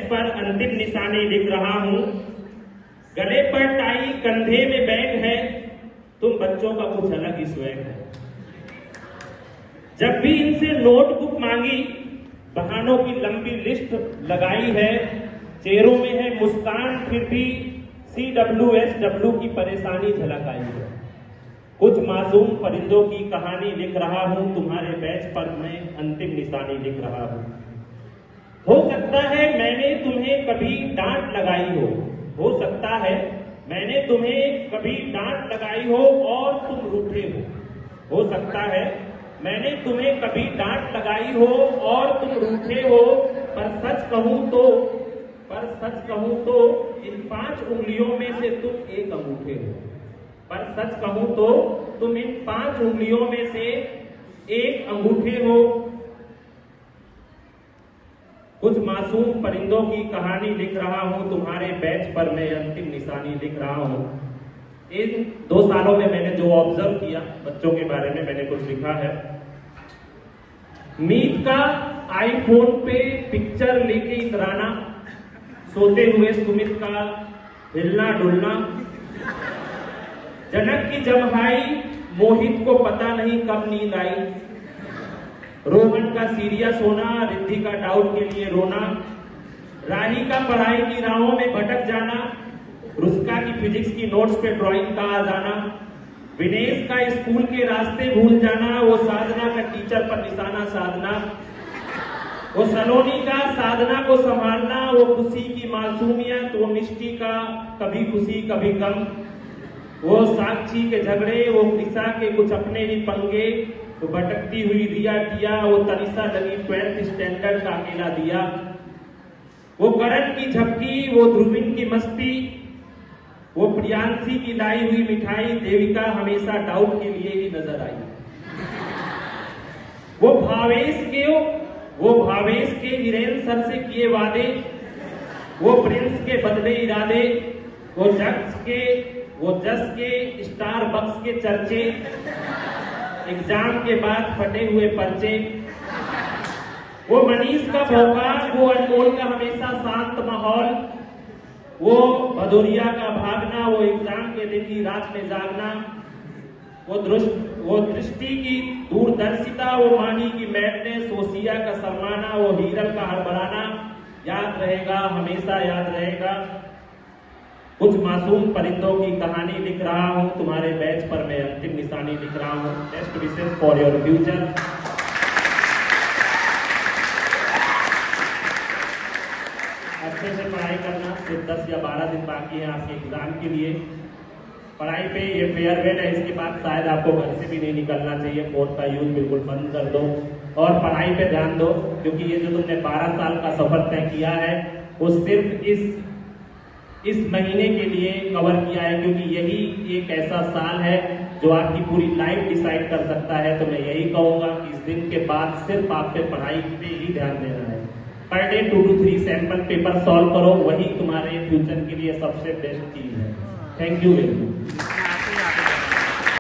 पर अंतिम निशानी लिख रहा हूं। गले पर टाई, कंधे में बैग है, तुम बच्चों का कुछ अलग ही स्वैग है। जब भी इनसे नोटबुक मांगी, बहानों की लंबी लिस्ट लगाई है। चेहरों में है मुस्कान, फिर भी CWSW की परेशानी झलक आई है। कुछ मासूम परिंदों की कहानी लिख रहा हूं, तुम्हारे बैच पर मैं अंतिम निशानी लिख रहा हूं। हो सकता है मैंने तुम्हें कभी डांट लगाई हो सकता है मैंने तुम्हें कभी डांट लगाई हो और तुम रूठे हो सकता है मैंने तुम्हें कभी डांट लगाई हो और तुम रूठे हो, पर सच कहूं तो इन 5 उंगलियों में से तुम एक अंगूठे हो। पर सच कहूं तो तुम इन 5 उंगलियों में से एक अंगूठे हो। कुछ मासूम परिंदों की कहानी लिख रहा हूं, तुम्हारे बैच पर मैं अंतिम निशानी लिख रहा हूं। इन 2 सालों में मैंने जो ऑब्जर्व किया बच्चों के बारे में मैंने कुछ लिखा है। मीत का आईफोन पे पिक्चर लेके इतराना, सोते हुए सुमित का हिलना डुलना, जनक की जमहाई, मोहित को पता नहीं कब नींद आई, रोहन का सीरियस होना, रिद्धि का डाउट के लिए रोना, राही का पढ़ाई की राहों में भटक जाना, रुस्का की फिजिक्स की नोट्स पे ड्राइंग का आ जाना, विनेश का स्कूल के रास्ते भूल जाना, वो साधना का टीचर पर निशाना साधना, वो सलोनी का साधना को संभालना, वो खुशी की मासूमियत, वो मिष्टी का कभी खुशी कभी गम, वो साक्षी के झगड़े, वो कृषा के कुछ अपने ही पंगे, वो भटकती हुई रिया टिया, वो तनिषा लगी 12th स्टैंडर्ड का अकेला दिया, वो करण की झपकी, वो ध्रुविन की मस्ती, वो प्रियांशी की लाई हुई मिठाई, देविका हमेशा डाउट के लिए ही नजर आई। वो भावेश के हिरेन सर से किए वादे, वो प्रिंस के बदले इरादे, वो जस के स्टारबक्स के चर्चे, एग्जाम के बाद फटे हुए पर्चे, वो मनीष का भौकाल, वो अनमोल का हमेशा शांत माहौल, वो भदौरिया का भागना, वो एग्जाम के दिन की रात में जागना, वो दृष्टि की दूरदर्शिता, वो माही की मैडनेस, वो सिया का शर्माना, वो हीरल का हड़बड़ाना, याद रहेगा हमेशा याद रहेगा। कुछ मासूम परिंदों की कहानी लिख रहा हूं, तुम्हारे बैच पर मैं अंतिम निशानी लिख रहा हूं। Best wishes for your future. अच्छे से पढ़ाई करना, सिर्फ 10 या 12 दिन बाकी है आपके एग्जाम के लिए। पढ़ाई पे ये फेयरवेल है, इसके बाद शायद आपको घर से भी नहीं निकलना चाहिए। फोन का यूज बिल्कुल बंद कर दो और पढ़ाई पे ध्यान दो, क्योंकि ये जो तुमने 12 साल का सफर तय किया है वो सिर्फ इस महीने के लिए कवर किया है, क्योंकि यही एक ऐसा साल है जो आपकी पूरी लाइफ डिसाइड कर सकता है। तो मैं यही कहूंगा कि इस दिन के बाद सिर्फ आपके पढ़ाई पे ही ध्यान देना है। Per day 2 to 3 sample paper solve करो, वही तुम्हारे फ्यूचर के लिए सबसे बेस्ट चीज है। Thank you very much.